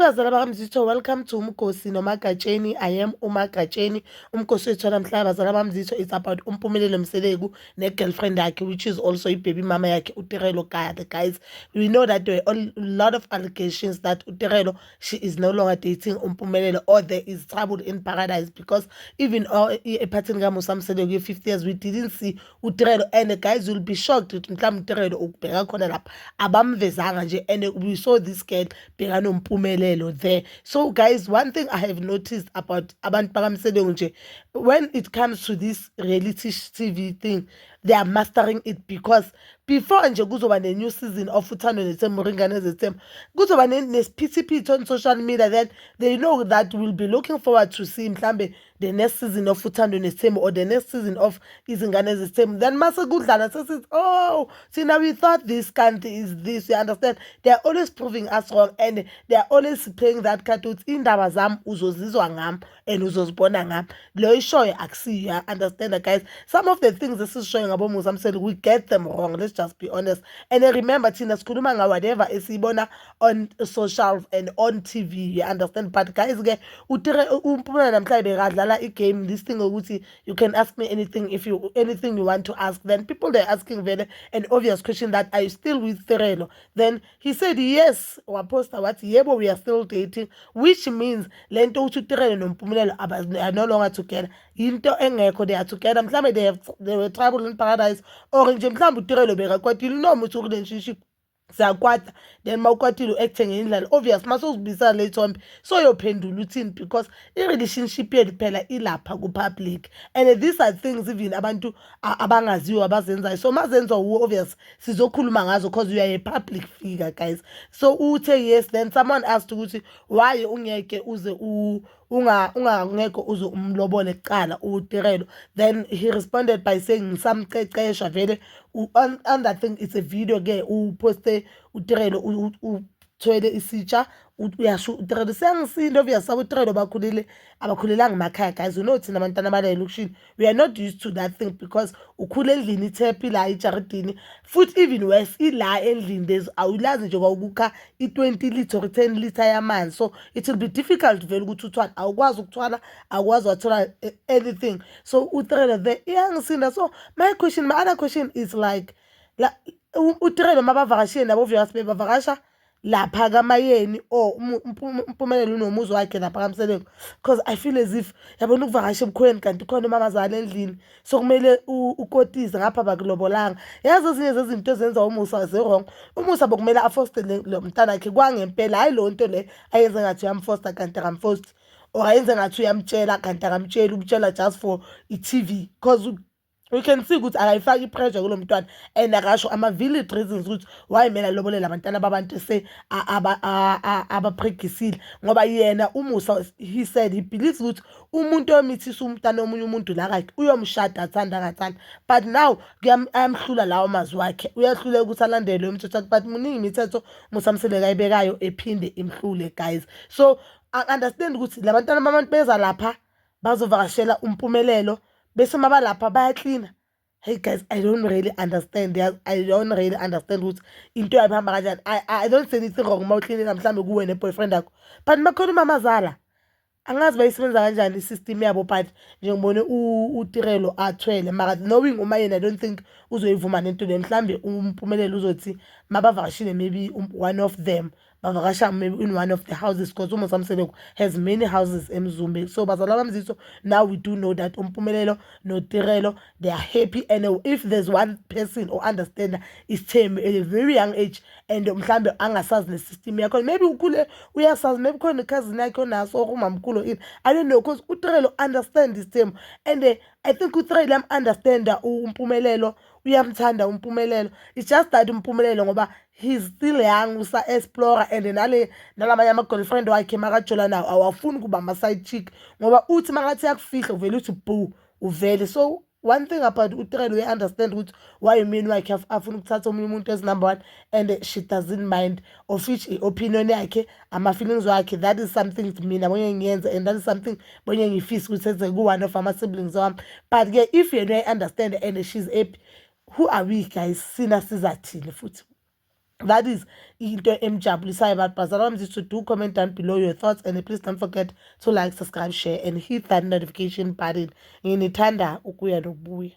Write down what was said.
Bazala bakaMzitho, welcome to Umkhosi noMagatsheni. I am uMagatsheni. Umkhosi wethu namhlanje bazala bakaMzitho is about uMpumelelo Mseleku ne-girlfriend yakhe, which is also i-baby mama yakhe uTirelo Kaya. Guys, we know that there are a lot of allegations that uTirelo, she is no longer dating uMpumelelo, or there is trouble in paradise, because even ephathini kaMusa Mseleku 50 years we didn't see uTirelo, and the guys will be shocked ukuthi mhlawumbe uTirelo ukubheka khona lapha abamvezanga nje, and we saw this girl bheka noMpumelelo there. So guys, one thing I have noticed about abantu bakaMseleku nje, when it comes to this reality TV thing, they are mastering it, because before nje kuzoba ne-new season of Uthando Nethemba, Uringane Zethemba, kuzoba nesiphithiphithi on social media, then they know that we'll be looking forward to see mhlambe the next season of Uthando Nethemba or the next season of Izingane Zethemba. Then mase kudlala sesithi, oh, see, now we thought this country is this, you understand? They are always proving us wrong, and they are always playing that card ukuthi indaba zami uzozizwa ngami and uzozibona ngami. Lo ishoyo akusiyo, you understand, guys? Some of the things this is showing about Musa Mseleku, we get them wrong, let's just be honest. And then remember, thina sikhuluma nga whatever esibona on social and on TV, you understand? But guys, ke uMpumelelo namhlanje bekadlala i-game, this thing ukuthi you can ask me anything anything you want to ask. Then people, they're asking very an obvious question, that are you still with Tirelo? Then he said yes, waposta wathi yebo, we are still dating, which means lento uthi uTirelo noMpumelelo are no longer together. Into engekho, they are together. Mhlawumbe they were trouble in paradise, or nje mhlawumbe uTirelo bekakwatile noma uthi relationship siyakwata, then mawukwatile u-acte ngendlela obvious masozibisana lethombe so yophendula uthini, because i-relationship yethu phela ilapha ku-public, and these are things even abantu abangaziwa abazenzayo. So mazenziwa wuwo, obvious sizokhuluma ngazo, because you are a public figure, guys. So uthe yes, then someone asked ukuthi why ungeke uze ungangeke uze umlobole kuqala uTirelo. Then he responded by saying ngisamqeqesha vele on that thing. It's a video ke uposte uTirelo uthwele isitsha uyasho uTirelo sengisinde, obvious uTirelo abakhulelanga emakhaya, guys. You know thina abantwana bala elokishini, we are not used to that thing, because ukhule endlini ithephi la ejaridini, futhi even worse ila endlini there's awulazi nje kwakukha i-20 litre or 10 litre yamanzi, so it will be difficult vele ukuthi uthwala, awukwazi ukuthwala, awukwazi wathola anything. So uTirelo there iyangisinda. So my other question is like, uTirelo mabavakashile nabo viewers bebavakasha lapha kaMayeni, or uMpumelelo unomuzi wakhe lapha kaMseleku, because I feel as if yabona ukuvakasha ebukhweni kanti khona umamazala endlini, so kumele ukotise ngapha bakulobolanga. Yazi ezinye zezinto ezenza uMusa ze-wrong, uMusa bokumele afostele lo mntana wakhe kwangempela, hayi lo nto le ayenze ngathi uyamfosta kanti akamfosti, or ayenze ngathi uyamtshela kanti akamtsheli, umtshela just for i-TV, because we can see ukuthi akayifaki i-pressure kulo mntwana, and akasho ama-valid reasons ukuthi why mina lobolela abantwana babantu abapregisile. Ngoba yena uMusa, he said he believes ukuthi umuntu omithisa umntwana omunye umuntu la kakhe uyomshada athanda angathanda, but now ayamhlula lawo mazwi wakhe, uyahluleka ukuthi alandele umthetho, but muningi imithetho Musa Mseleku ayibekayo ephinde imhlule, guys. So I understand ukuthi labantwana babantu beza lapha bazovakashela uMpumelelo bese mabalapha bayaklina. Hey guys, I don't really understand. I don't really understand ukuthi into yabihamba kanjani. I don't say anything wrong mawuklinela mhlambe kuwe ne-boyfriend yakho, but makhona umamazala angazi bayisebenza kanjani i-system yabo, but nje ngibone uTirelo athwele, mara knowing uMayeni I don't think uzoyivuma nento le. Mhlambe uMpumelelo uzothi mabavakashile maybe one of them bavakasha maybe in one of the houses, because uMusa Mseleku has many houses eMzumbe. So bazala bamzitho, now we do know that uMpumelelo noTirelo, they are happy, and if there's one person or understand is Thembi at a very young age, and mhlambe angasazi ne-system yakho, maybe ukhule uyasazi, maybe khona cousin yakhe onaso or umamkhulu in, I don't know, because uTirelo understand this Thembi, and I think uTirelo understand uMpumelelo, uyamthanda uMpumelelo. It's just that uMpumelelo ngoba he's still young, usa explore, and nalamanye ama-girlfriend wakhe makajola nawo awafuni kuba ama-side chick, ngoba uthi makathi yakufihla uvele uthi boo uvele. So one thing about uTirelo, we understand ukuthi why umyeni wakhe afuna ukuthatha omunye umuntu as number one, and she doesn't mind of which opinion yakhe, ama-feelings wakhe, that is something mina bonye ngiyenza, and that is something bonye ngifisa ukuthi enze ku-one of ama-siblings wami. But ke if yena understand and she's happy, who are we guys? Sina sizathini futhi? That is into emjabulisayo abantu bazalwane bami to do comment down below your thoughts, and please don't forget to like, subscribe, share and hit that notification button. Nginithanda ukuya nokubuya.